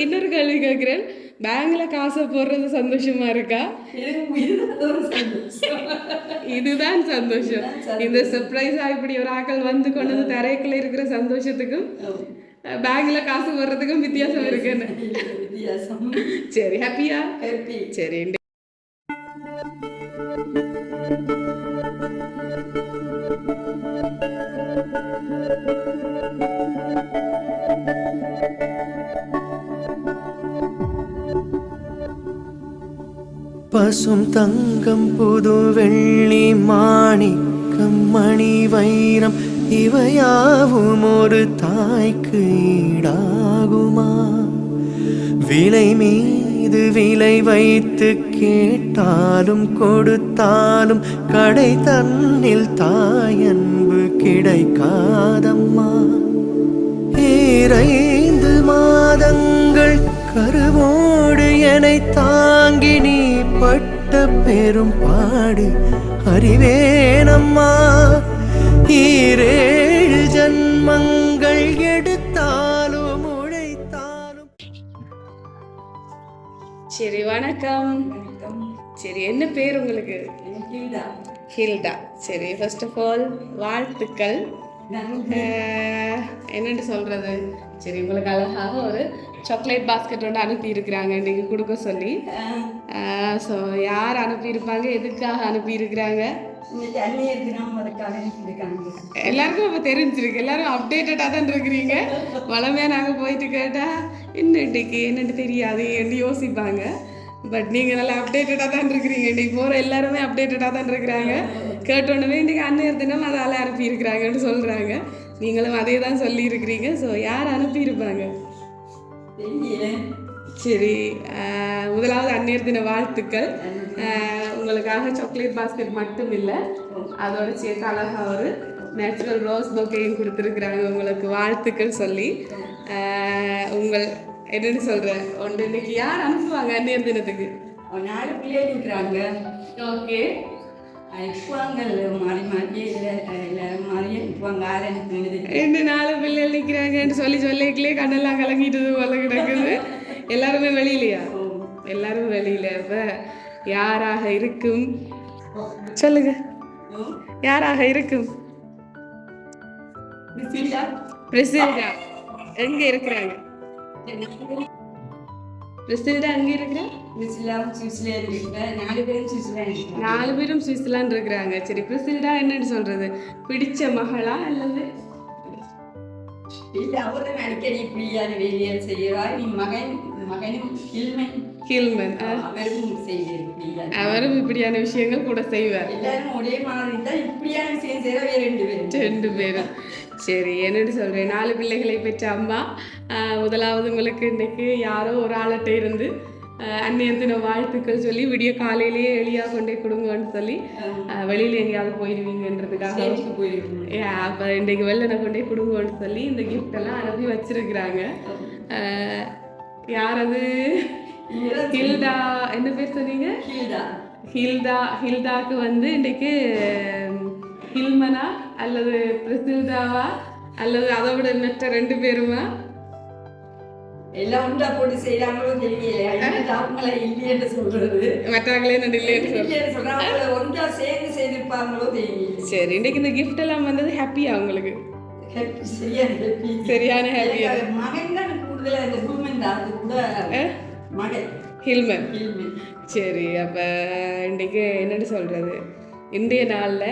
இன்னொரு கேள்வி கேட்கிறேன். பேங்க்ல காசை போடுறது சந்தோஷமா இருக்கா? இதுதான் சந்தோஷம். இந்த சர்ப்ரைஸா இப்படி ஒரு ஆக்கள் வந்து கொண்டு வந்து தரைக்குள்ள இருக்கிற சந்தோஷத்துக்கும் பேங்க்ல காசு போடுறதுக்கும் வித்தியாசம் இருக்குன்னு. சரி, ஹாப்பியா? சரி. பசும் தங்கம் புது வெள்ளி மாணிக்கம் மணி வைரம் இவையாவும் ஒரு தாய்க்கு ஈடாகுமா? விலை மீது விலை வைத்து கேட்டாலும் கொடுத்தாலும் கடை தன்னில் தாயன்பு கிடைக்காதம்மா. 2 மாதங்கள் கருவோடு என்னை தாங்கி நீ பட்ட பெரும் பாடு அறிவேனம்மா. 7 ஜன்மங்கள் எடுத்தாலும் உழைத்தாலும். சரி, வணக்கம். சரி, என்ன பேர் உங்களுக்கு? ஹில்டா. சரி, ஃபர்ஸ்ட் ஆஃப் ஆல் வாழ்த்துக்கள். என்னென்னு சொல்கிறது, சரி, உங்களுக்கு அழகாக ஒரு சாக்லேட் பாஸ்கெட் ஒன்று அனுப்பி இருக்கிறாங்க இன்றைக்கி கொடுக்க சொல்லி. ஸோ யார் அனுப்பியிருப்பாங்க, எதுக்காக அனுப்பியிருக்கிறாங்க? எல்லாருக்கும் இப்போ தெரிஞ்சிருக்கு, எல்லாரும் அப்டேட்டடாக தான் இருக்கிறீங்க. வளமையாக நாங்கள் போயிட்டு கேட்டால் என்ன இன்றைக்கு என்னென்னு தெரியாது என்று யோசிப்பாங்க. பட் நீங்கள் நல்லா அப்டேட்டடாக தான் இருக்கிறீங்க. இன்றைக்கி போகிற எல்லாருமே அப்டேட்டடாக தான் இருக்கிறாங்க. கேட்டோன்னே இன்றைக்கி அன்னையர் தினம் அதால் அனுப்பியிருக்கிறாங்கன்னு சொல்கிறாங்க. நீங்களும் அதே தான் சொல்லியிருக்கிறீங்க. ஸோ யார் அனுப்பியிருப்பாங்க? சரி, முதலாவது அன்னையர் தின வாழ்த்துக்கள். உங்களுக்காக சாக்லேட் பாஸ்கெட் மட்டும் இல்லை, அதோட சேர்த்து அழகாக ஒரு நேச்சுரல் ரோஸ் பொக்கேயும் கொடுத்துருக்குறாங்க. உங்களுக்கு வாழ்த்துக்கள் சொல்லி உங்கள் என்னென்னு சொல்கிறேன். ஒன்று இன்னைக்கு யார் அனுப்புவாங்க அன்னையர் தினத்துக்கு? 4 பிள்ளைகள் இருக்கிறாங்க. ஓகே, என்ன 4 பிள்ளைகள் நிற்கிறாங்கன்னு சொல்லிக்கலே கண்ணெல்லாம் கலங்கிட்டு போல கிடக்குது. எல்லாருமே வெளியிலையா? எல்லாரும் வெளியில. இப்போ யாராக இருக்கும் சொல்லுங்க, யாராக இருக்கும்? பிரிசில்டா எங்க இருக்கிறாங்க? பிரிசில்டா எங்க இருக்கிறா? 4 பேரும் சுவிட்சர்லாந்து இருக்கிறாங்க. சரி, பிரிசில்டா என்னன்னு சொல்றது, பிடிச்ச மகளா அல்லது? அடிக்கடி இப்படியான வேலையை செய்யறார். மகனும் கில்மன் அவரும் இப்படியான விஷயங்கள் கூட செய்வார். எல்லாரும் ஒரே மாதிரி தான் இப்படியான விஷயம் செய்யற 2 பேரும். சரி, என்னன்னு சொல்றேன், 4 பிள்ளைகளை பெற்ற அம்மா. முதலாவது உங்களுக்கு இன்னைக்கு யாரோ ஒரு ஆளட்ட இருந்து அன்னையர் தின வாழ்த்துக்கள் சொல்லி விடிய காலையிலேயே எளியாக கொண்டே கொடுங்கன்னு சொல்லி வெளியில் எங்கேயாவது போயிடுவீங்கன்றதுக்காக அப்போ இன்றைக்கு வெள்ளனை கொண்டே கொடுங்கன்னு சொல்லி இந்த கிஃப்டெல்லாம் அனுப்பி வச்சிருக்கிறாங்க. யார் அது? ஹில்டா. என்ன பேர் சொன்னீங்க? ஹில்டாக்கு வந்து இன்றைக்கு ஹில்மனா அல்லது பிரிசில்டாவா அல்லது அதை விட மற்ற 2 பேருமா? எல்லாம் ஒன்றா போட்டு செய்யறாங்களோ தெரியல. இல்லைன்னு சொல்றது, மற்றவங்களே இல்லைன்னு சொல்றாங்க. ஒன்றா சேர்ந்து செய்திருப்பாங்களோ தெரியல. சரி, இன்னைக்கு இந்த கிஃப்ட் எல்லாம் வந்தது ஹாப்பியா உங்களுக்கு? சரியான ஹாப்பியா. மகன் தான் கூடுதலா இந்த ஹில்மன் தான் கூட மகன் ஹில்மன். சரி, அப்போ இன்றைக்கு என்னென்னு சொல்கிறது, இன்றைய நாளில்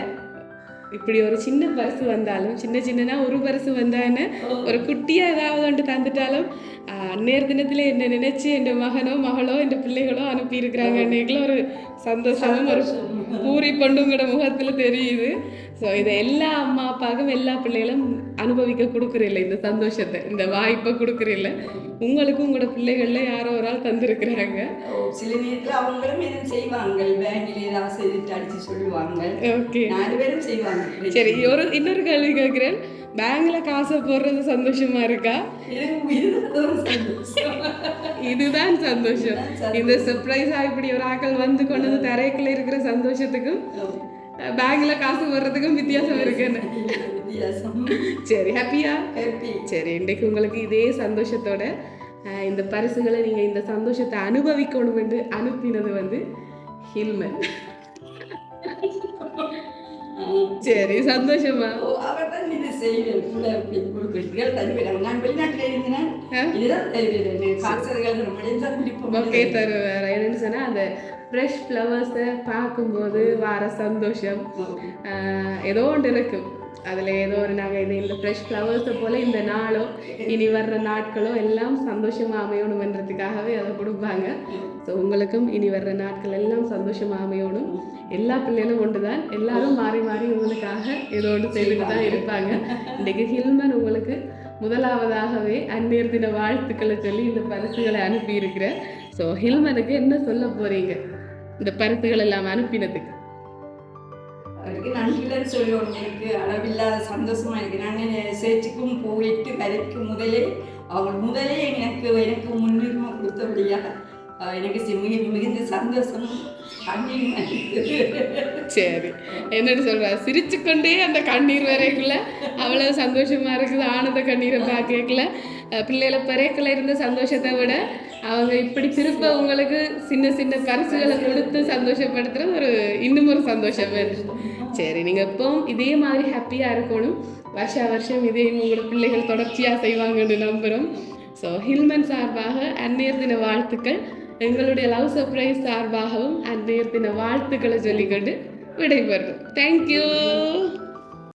இப்படி ஒரு சின்ன பரிசு வந்தாலும், சின்னனா ஒரு பரிசு வந்தான்னு ஒரு குட்டியாக ஏதாவது ஒன்று தந்துட்டாலும் அன்னையர் தினத்தில் என்ன நினைச்சு என் மகனோ மகளோ என் பிள்ளைகளோ அனுப்பியிருக்கிறாங்க அன்னைக்குள்ள ஒரு சந்தோஷமும் ஒரு பூரி பண்டுங்கிற முகத்தில் தெரியுது. ஸோ இதை எல்லா அம்மா அப்பாவுக்கும் எல்லா பிள்ளைகளும் அனுபவிக்க கொடுக்குறில்ல, இந்த சந்தோஷத்தை, இந்த வாய்ப்பை கொடுக்குறில்ல. உங்களுக்கும் உங்களோட பிள்ளைகள்ல யாரோ ஒரு ஆள் தந்திருக்கிறாங்க. சில நேரத்தில் அவங்களும் எதுவும் செய்வாங்க, பேங்கில் ஏதாவது செய்துட்டு அடிச்சு சொல்லுவாங்க. ஓகே, 4 பேரும் செய்வாங்க. சரி, இன்னொரு கேள்வி கேட்குறேன். பேங்க்ல காசை போடுறது சந்தோஷமா இருக்கா? இதுதான் சந்தோஷம். இந்த சர்ப்ரைஸா இப்படி ஒரு ஆக்கள் வந்து கொண்டு வந்து தரைக்குள்ள இருக்கிற சந்தோஷத்துக்கும் பேங்க்ல காசு போடுறதுக்கும் வித்தியாசம் இருக்குன்னு. சரி, ஹாப்பியா? ஹாப்பி. சரி, இன்றைக்கு உங்களுக்கு இதே சந்தோஷத்தோட இந்த பரிசுகளை நீங்கள் இந்த சந்தோஷத்தை அனுபவிக்கணும் என்று அனுப்பினது வந்து ஹில்மன். சரி, சந்தோஷமா? அவர் தான் இது செய்வேன் கூட அப்படி கொடுக்குறீர்கள் தருவேன். நான் வெளிநாட்டில் இருந்தேன், இதுதான் தருவேன். காசுகள் நம்மளே தான் பிடிப்போம். ஓகே, தருவேன். என்னன்னு சொன்னால் அந்த ஃப்ரெஷ் ஃப்ளவர்ஸை பார்க்கும்போது வர சந்தோஷம் ஏதோ ஒன்று இருக்கும். அதில் ஏதோ ஒரு நாங்கள் இது இந்த ஃப்ரெஷ் ஃப்ளவர்ஸை போல் இந்த நாளோ இனி வர்ற நாட்களோ எல்லாம் சந்தோஷமாக அமையணுன்றதுக்காகவே அதை கொடுப்பாங்க. ஸோ உங்களுக்கும் இனி வர்ற நாட்கள் எல்லாம் சந்தோஷமாக அமையணும். எல்லா பிள்ளைகளும் ஒன்று தான், எல்லாரும் மாறி மாறி உங்களுக்காக ஏதோ ஒன்று செய்துட்டு தான் இருப்பாங்க. இன்றைக்கு ஹில்மன் உங்களுக்கு முதலாவதாகவே அந்நியர் தின வாழ்த்துக்களை சொல்லி இந்த பரிசுகளை அனுப்பியிருக்கிறேன். ஸோ ஹில்மனுக்கு என்ன சொல்ல போகிறீங்க இந்த பரிசுகள் எல்லாம் அனுப்பினதுக்கு? அவருக்கு நன்றிகள் சொல்லணும். எனக்கு அளவில்லாத சந்தோஷமா இருக்கு. நான் சேர்ச்சுக்கும் போயிட்டு வரைக்கும் முதலே எனக்கு முன்னுரிமை கொடுத்தபடியாக எனக்கு மிகுந்த சந்தோஷம். சரி, என்னன்னு சொல்ற, சிரிச்சு கொண்டே அந்த கண்ணீர் வரைக்குள்ள அவ்வளவு சந்தோஷமா இருக்குது. ஆனந்த கண்ணீரை பார்க்கல, பிள்ளைகளை பிறக்கல இருந்த சந்தோஷத்தை விட அவங்க இப்படி திருப்ப உங்களுக்கு சின்ன சின்ன பரிசுகளை கொடுத்து சந்தோஷப்படுத்துறது இன்னும் ஒரு சந்தோஷம் வேணும். சரி, நீங்கள் எப்பவும் இதே மாதிரி ஹாப்பியாக இருக்கணும். வருஷம் இதே உங்களோட பிள்ளைகள் தொடர்ச்சியாக செய்வாங்கன்னு நம்புகிறோம். ஸோ ஹில்மன் சார்பாக அந்நியர் தின வாழ்த்துக்கள், எங்களுடைய லவ் சர்ப்ரைஸ் சார்பாகவும் அந்நியர் தின வாழ்த்துக்களை சொல்லிக்கொண்டு விடைபெறும். தேங்க்யூ.